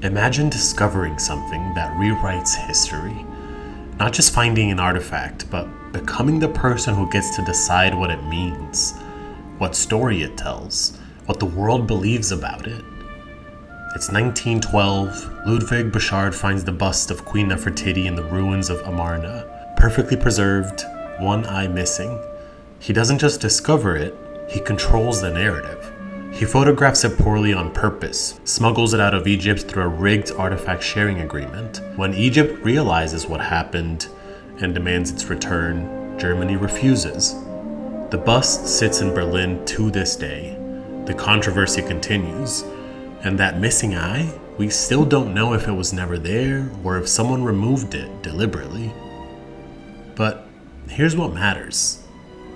Imagine discovering something that rewrites history. Not just finding an artifact, but becoming the person who gets to decide what it means, what story it tells, what the world believes about it. It's 1912. Ludwig Bouchard finds the bust of Queen Nefertiti in the ruins of Amarna, perfectly preserved, one eye missing. He doesn't just discover it, he controls the narrative. He photographs it poorly on purpose, smuggles it out of Egypt through a rigged artifact sharing agreement. When Egypt realizes what happened and demands its return, Germany refuses. The bust sits in Berlin to this day. The controversy continues, and that missing eye, we still don't know if it was never there or if someone removed it deliberately. But here's what matters.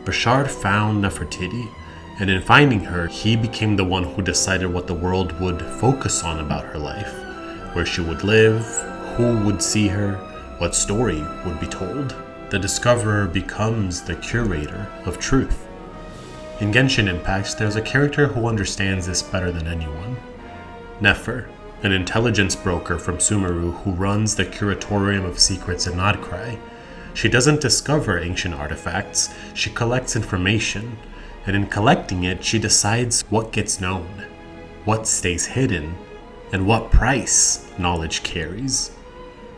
Bouchard found Nefertiti, and in finding her, he became the one who decided what the world would focus on about her life, where she would live, who would see her, what story would be told. The discoverer becomes the curator of truth. In Genshin Impact, there's a character who understands this better than anyone. Nefer, an intelligence broker from Sumeru who runs the Curatorium of Secrets in Nod-Krai. She doesn't discover ancient artifacts, she collects information, and in collecting it, she decides what gets known, what stays hidden, and what price knowledge carries.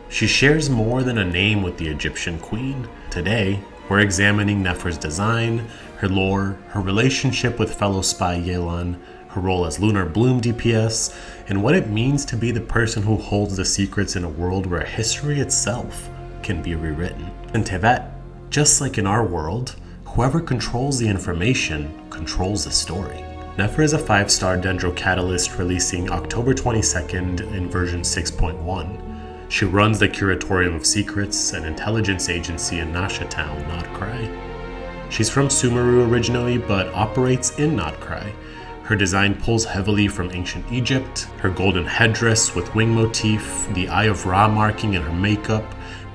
She shares more than a name with the Egyptian queen. Today, we're examining Nefer's design, her lore, her relationship with fellow spy Yelan, her role as Lunar-Bloom DPS, and what it means to be the person who holds the secrets in a world where history itself can be rewritten. In Tibet, just like in our world, whoever controls the information controls the story. Nefer is a 5-star Dendro catalyst releasing October 22nd in version 6.1. She runs the Curatorium of Secrets, an intelligence agency in Nasha Town, Nod-Krai. She's from Sumeru originally, but operates in Nod-Krai. Her design pulls heavily from ancient Egypt, her golden headdress with wing motif, the Eye of Ra marking in her makeup,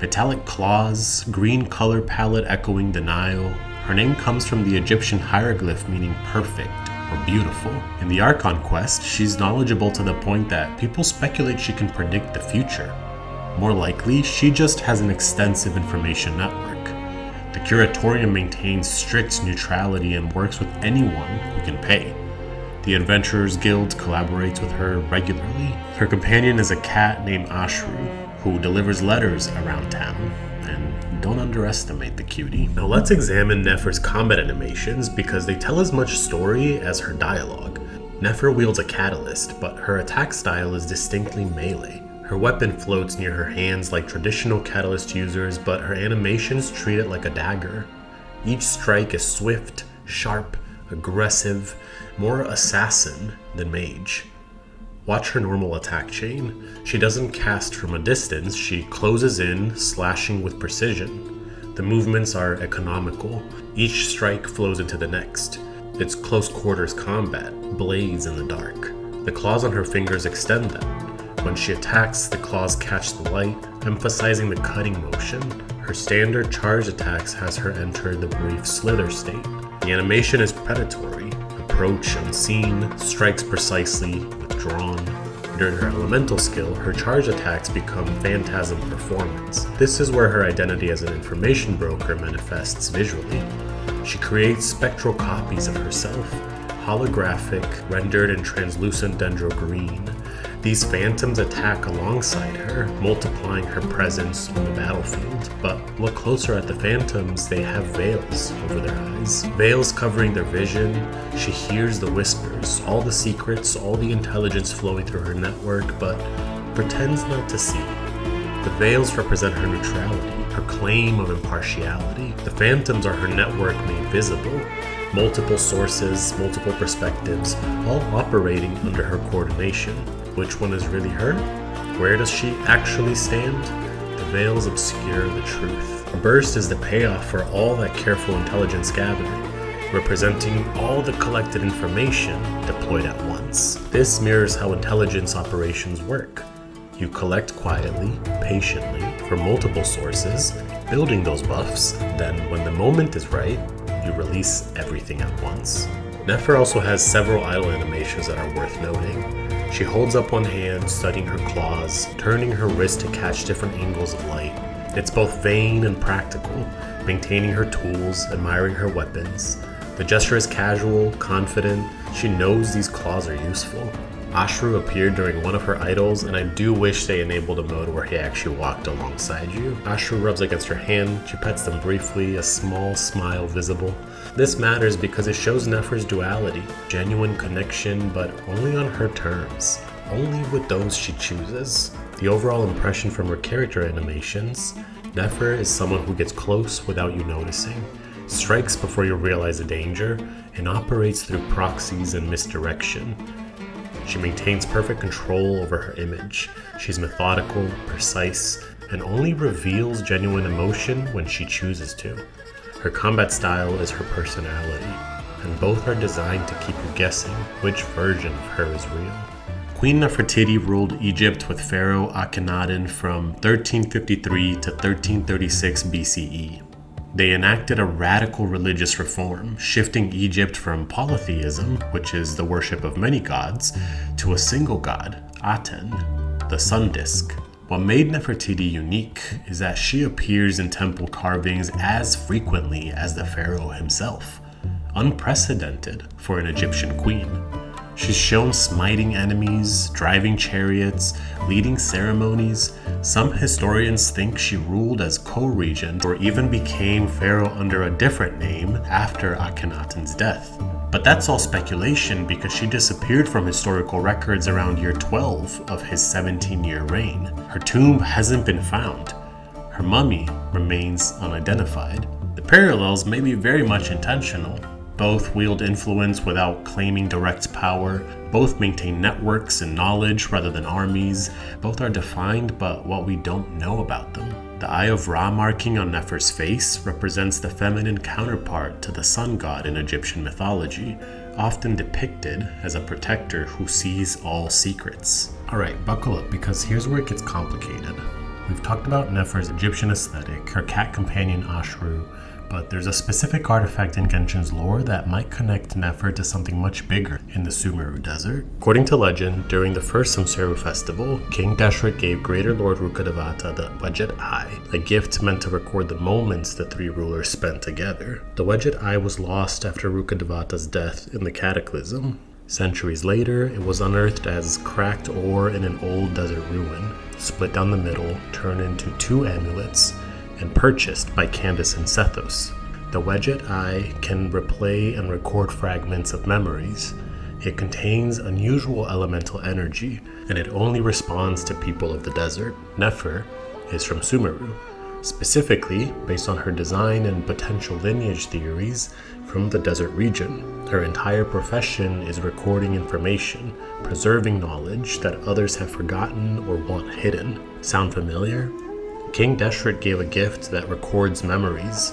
metallic claws, green color palette echoing the Nile. Her name comes from the Egyptian hieroglyph meaning perfect or beautiful. In the Archon quest, she's knowledgeable to the point that people speculate she can predict the future. More likely, she just has an extensive information network. The Curatorium maintains strict neutrality and works with anyone who can pay. The Adventurers Guild collaborates with her regularly. Her companion is a cat named Ashru, who delivers letters around town. And don't underestimate the cutie. Now let's examine Nefer's combat animations because they tell as much story as her dialogue. Nefer wields a catalyst, but her attack style is distinctly melee. Her weapon floats near her hands like traditional catalyst users, but her animations treat it like a dagger. Each strike is swift, sharp, aggressive, more assassin than mage. Watch her normal attack chain. She doesn't cast from a distance, she closes in, slashing with precision. The movements are economical. Each strike flows into the next. It's close quarters combat, blades in the dark. The claws on her fingers extend them. When she attacks, the claws catch the light, emphasizing the cutting motion. Her standard charge attacks has her enter the brief slither state. The animation is predatory. Approach unseen, strikes precisely, withdrawn. During her elemental skill, her charge attacks become phantasm performance. This is where her identity as an information broker manifests visually. She creates spectral copies of herself, holographic, rendered in translucent Dendro green. These phantoms attack alongside her, multiplying her presence on the battlefield. But look closer at the phantoms, they have veils over their eyes. Veils covering their vision. She hears the whispers, all the secrets, all the intelligence flowing through her network, but pretends not to see. The veils represent her neutrality, her claim of impartiality. The phantoms are her network made visible. Multiple sources, multiple perspectives, all operating under her coordination. Which one is really her? Where does she actually stand? The veils obscure the truth. A burst is the payoff for all that careful intelligence gathering, representing all the collected information deployed at once. This mirrors how intelligence operations work. You collect quietly, patiently, from multiple sources, building those buffs, then when the moment is right, you release everything at once. Nefer also has several idle animations that are worth noting. She holds up one hand, studying her claws, turning her wrist to catch different angles of light. It's both vain and practical, maintaining her tools, admiring her weapons. The gesture is casual, confident. She knows these claws are useful. Ashru appeared during one of her idols, and I do wish they enabled a mode where he actually walked alongside you. Ashru rubs against her hand, she pets them briefly, a small smile visible. This matters because it shows Nefer's duality, genuine connection, but only on her terms, only with those she chooses. The overall impression from her character animations, Nefer is someone who gets close without you noticing, strikes before you realize the danger, and operates through proxies and misdirection. She maintains perfect control over her image. She's methodical, precise, and only reveals genuine emotion when she chooses to. Her combat style is her personality, and both are designed to keep you guessing which version of her is real. Queen Nefertiti ruled Egypt with Pharaoh Akhenaten from 1353 to 1336 BCE. They enacted a radical religious reform, shifting Egypt from polytheism, which is the worship of many gods, to a single god, Aten, the sun disk. What made Nefertiti unique is that she appears in temple carvings as frequently as the pharaoh himself, unprecedented for an Egyptian queen. She's shown smiting enemies, driving chariots, leading ceremonies. Some historians think she ruled as co-regent or even became pharaoh under a different name after Akhenaten's death. But that's all speculation because she disappeared from historical records around year 12 of his 17-year reign. Her tomb hasn't been found. Her mummy remains unidentified. The parallels may be very much intentional. Both wield influence without claiming direct power. Both maintain networks and knowledge rather than armies. Both are defined by what we don't know about them. The Eye of Ra marking on Nefer's face represents the feminine counterpart to the sun god in Egyptian mythology, often depicted as a protector who sees all secrets. Alright, buckle up because here's where it gets complicated. We've talked about Nefer's Egyptian aesthetic, her cat companion Ashru, but there's a specific artifact in Genshin's lore that might connect Nefer to something much bigger in the Sumeru desert. According to legend, during the first Sumeru festival, King Deshret gave Greater Lord Rukkhadevata the Wedjat Eye, a gift meant to record the moments the three rulers spent together. The Wedjat Eye was lost after Rukkhadevata's death in the Cataclysm. Centuries later, it was unearthed as cracked ore in an old desert ruin, split down the middle, turned into two amulets, and purchased by Candace and Sethos. The Wedjat Eye can replay and record fragments of memories. It contains unusual elemental energy, and it only responds to people of the desert. Nefer is from Sumeru, specifically based on her design and potential lineage theories from the desert region. Her entire profession is recording information, preserving knowledge that others have forgotten or want hidden. Sound familiar? King Deshret gave a gift that records memories.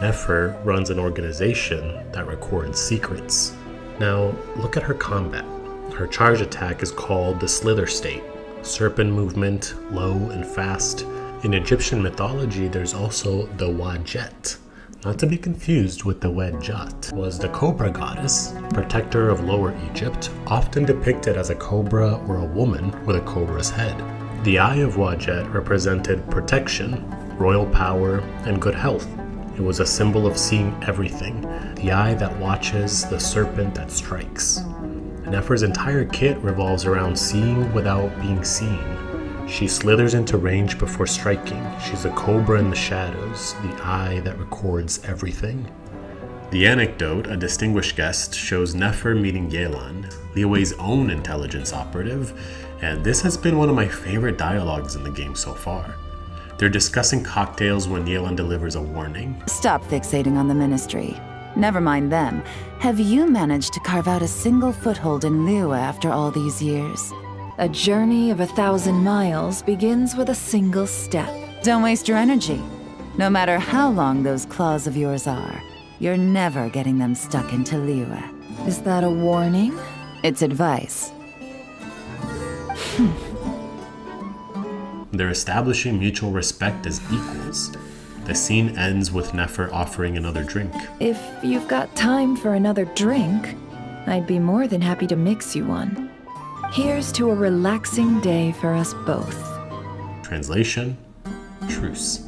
Nefer runs an organization that records secrets. Now, look at her combat. Her charge attack is called the slither state. Serpent movement, low and fast. In Egyptian mythology, there's also the Wadjet. Not to be confused with the Wedjat, was the cobra goddess, protector of Lower Egypt, often depicted as a cobra or a woman with a cobra's head. The Eye of Wadjet represented protection, royal power, and good health. It was a symbol of seeing everything, the eye that watches, the serpent that strikes. Nefer's entire kit revolves around seeing without being seen. She slithers into range before striking. She's a cobra in the shadows, the eye that records everything. The anecdote, a distinguished guest, shows Nefer meeting Yelan, Liyue's own intelligence operative, and this has been one of my favorite dialogues in the game so far. They're discussing cocktails when Yelan delivers a warning. Stop fixating on the ministry. Never mind them. Have you managed to carve out a single foothold in Liyue after all these years? A journey of 1,000 miles begins with a single step. Don't waste your energy. No matter how long those claws of yours are, you're never getting them stuck into Liyue. Is that a warning? It's advice. They're establishing mutual respect as equals. The scene ends with Nefer offering another drink. If you've got time for another drink, I'd be more than happy to mix you one. Here's to a relaxing day for us both. Translation: Truce.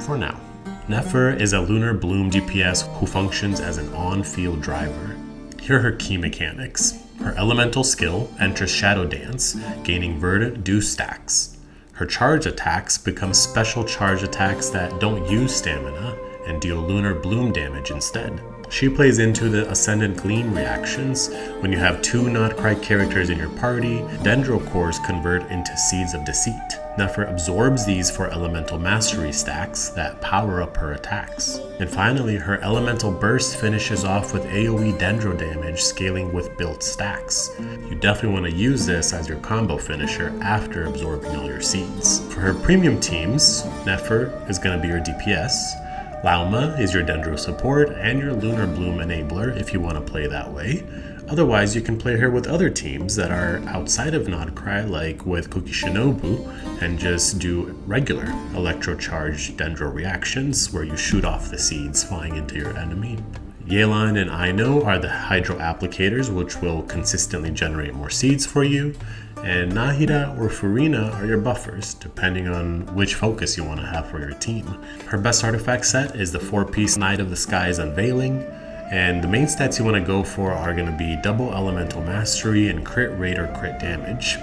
For now. Nefer is a Lunar-Bloom DPS who functions as an on-field driver. Here are her key mechanics. Her elemental skill enters Shadow Dance, gaining Verdant Dew stacks. Her charge attacks become special charge attacks that don't use stamina and deal Lunar-Bloom damage instead. She plays into the Ascendant Gleam reactions. When you have 2 Nod-Krai characters in your party, Dendro cores convert into Seeds of Deceit. Nefer absorbs these for elemental mastery stacks that power up her attacks. And finally, her elemental burst finishes off with AoE Dendro damage scaling with built stacks. You definitely want to use this as your combo finisher after absorbing all your seeds. For her premium teams, Nefer is going to be your DPS, Lauma is your Dendro support and your Lunar-Bloom enabler if you want to play that way. Otherwise, you can play her with other teams that are outside of Nod-Krai, like with Kuki Shinobu, and just do regular electro-charged Dendro reactions where you shoot off the seeds flying into your enemy. Yelan and Aino are the hydro applicators, which will consistently generate more seeds for you. And Nahida or Furina are your buffers, depending on which focus you want to have for your team. Her best artifact set is the 4-piece Night of the Skies Unveiling, and the main stats you want to go for are going to be double elemental mastery and crit rate or crit damage.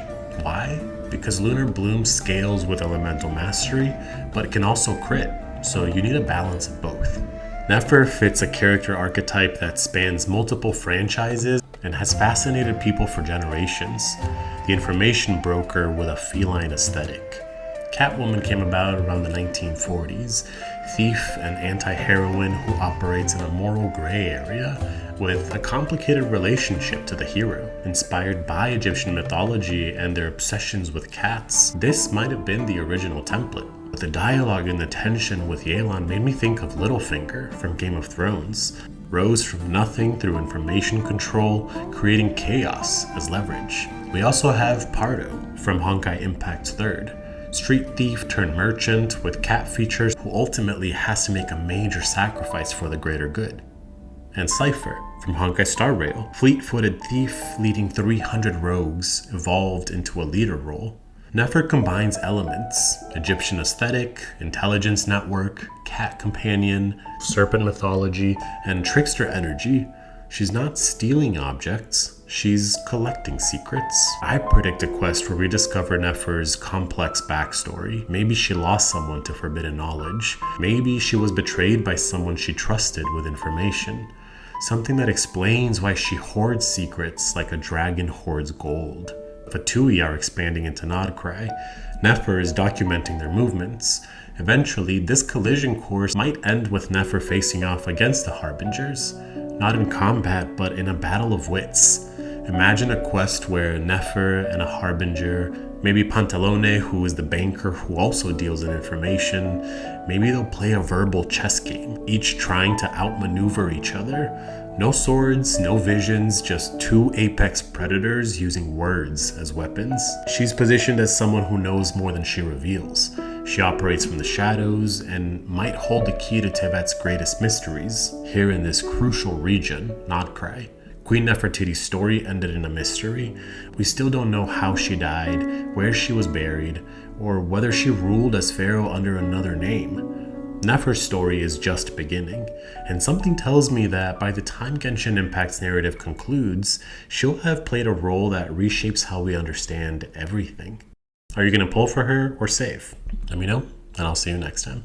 Why? Because Lunar-Bloom scales with elemental mastery, but it can also crit, so you need a balance of both. Nefer fits a character archetype that spans multiple franchises and has fascinated people for generations. The information broker with a feline aesthetic. Catwoman came about around the 1940s, thief and anti-heroine who operates in a moral gray area with a complicated relationship to the hero. Inspired by Egyptian mythology and their obsessions with cats, this might have been the original template. But the dialogue and the tension with Yelan made me think of Littlefinger from Game of Thrones. Rose from nothing through information control, creating chaos as leverage. We also have Pardo from Genshin Impact 3rd. Street thief turned merchant with cat features who ultimately has to make a major sacrifice for the greater good. And Cipher from Honkai Star Rail, fleet-footed thief leading 300 rogues evolved into a leader role. Nefer combines elements: Egyptian aesthetic, intelligence network, cat companion, serpent mythology, and trickster energy. She's not stealing objects, she's collecting secrets. I predict a quest where we discover Nefer's complex backstory. Maybe she lost someone to forbidden knowledge. Maybe she was betrayed by someone she trusted with information. Something that explains why she hoards secrets like a dragon hoards gold. Fatui are expanding into Nod-Krai. Nefer is documenting their movements. Eventually, this collision course might end with Nefer facing off against the Harbingers. Not in combat, but in a battle of wits. Imagine a quest where Nefer and a Harbinger, maybe Pantalone, who is the banker who also deals in information, maybe they'll play a verbal chess game, each trying to outmaneuver each other. No swords, no visions, just 2 apex predators using words as weapons. She's positioned as someone who knows more than she reveals. She operates from the shadows and might hold the key to Tibet's greatest mysteries, here in this crucial region, Nod-Krai. Queen Nefertiti's story ended in a mystery. We still don't know how she died, where she was buried, or whether she ruled as pharaoh under another name. Nefer's story is just beginning, and something tells me that by the time Genshin Impact's narrative concludes, she'll have played a role that reshapes how we understand everything. Are you going to pull for her or save? Let me know, and I'll see you next time.